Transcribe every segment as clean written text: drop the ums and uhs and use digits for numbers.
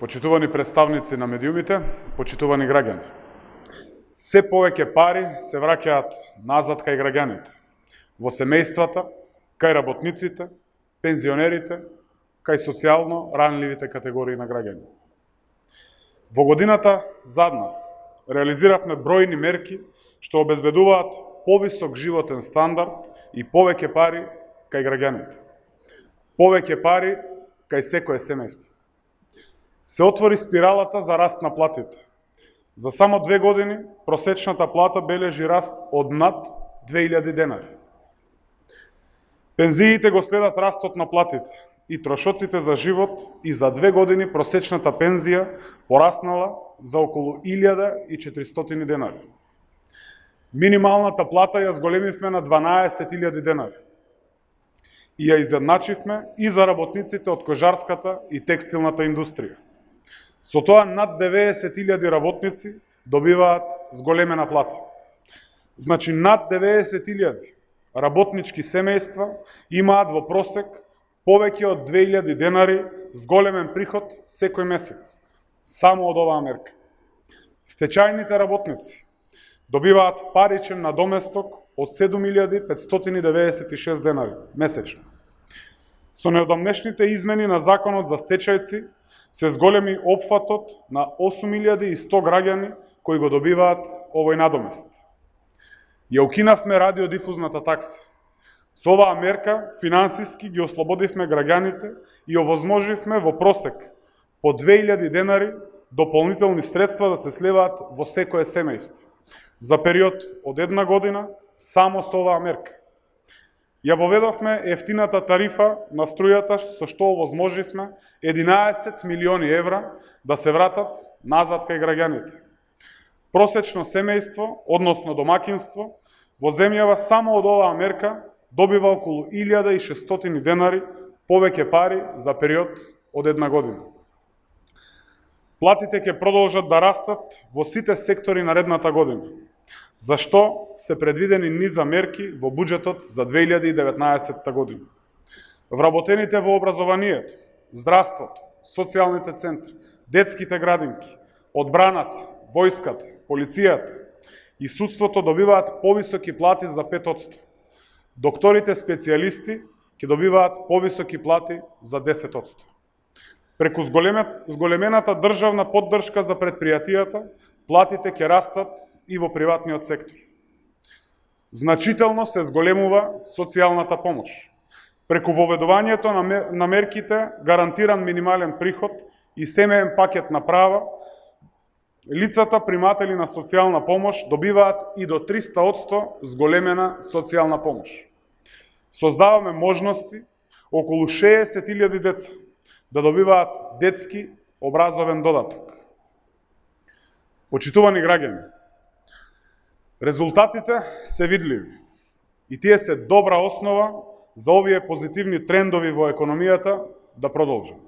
Почитувани представници на медиумите, почитувани граѓани. Се повеќе пари се враќаат назад кај граѓаните, во семејствата, кај работниците, пензионерите, кај социјално ранливите категории на граѓани. Во годината зад нас реализиравме бројни мерки што обезбедуваат повисок животен стандард и повеќе пари кај граѓаните. Повеќе пари кај секое семејство. Се отвори спиралата за раст на платите. За само 2 години просечната плата бележи раст од над 2000 денари. Пензиите го следат растот на платите и трошоците за живот и за 2 години просечната пензија пораснала за околу 1400 денари. Минималната плата ја зголемивме на 12.000 денари и ја изедначивме и за работниците од кожарската и текстилната индустрија. Со тоа над 90.000 работници добиваат зголемена плата. Значи над 90.000 работнички семејства имаат во просек повеќе од 2000 денари зголемен приход секој месец, само од оваа мерка. Стечајните работници добиваат паричен надоместок од 7596 денари месечно. Со неодамнешните измени на Законот за стечајци се зголеми опфатот на 8100 граѓани кои го добиваат овој надомест. Ја укинавме радиодифузната такса. Со оваа мерка финансиски ги ослободивме граѓаните и овозможивме во просек по 2000 денари дополнителни средства да се сливаат во секое семејство за период од 1 година само со оваа мерка. Ја воведовме ефтината тарифа на струјата со што овозможивме 11 милиони евра да се вратат назад кај граѓаните. Просечно семејство, односно домакинство, во земјава само од оваа мерка добива околу 1600 денари повеќе пари за период од 1 година. Платите ќе продолжат да растат во сите сектори наредната година, за што се предвидени низа мерки во буџетот за 2019 година. Вработените во образованието, здравството, социјалните центри, детските градинки, одбраната, војската, полицијата и судството добиваат повисоки плати за 5%. Докторите специјалисти ќе добиваат повисоки плати за 10%. Преку зголемената државна поддршка за предпријатијата, платите ќе растат и во приватниот сектор. Значително се зголемува социјалната помош. Преку воведувањето на мерките гарантиран минимален приход и семеен пакет на права, лицата приматели на социјална помош добиваат и до 300% зголемена социјална помош. Создаваме можности околу 60.000 деца да добиваат детски образовен додаток. Почитувани граѓани, резултатите се видливи и тие се добра основа за овие позитивни трендови во економијата да продолжат.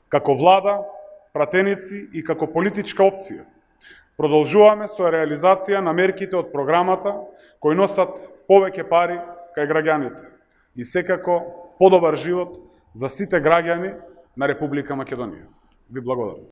Како влада, пратеници и како политичка опција, продолжуваме со реализација на мерките од програмата кои носат повеќе пари кај граѓаните и секако подобар живот за сите граѓани на Република Македонија. Ви благодарам.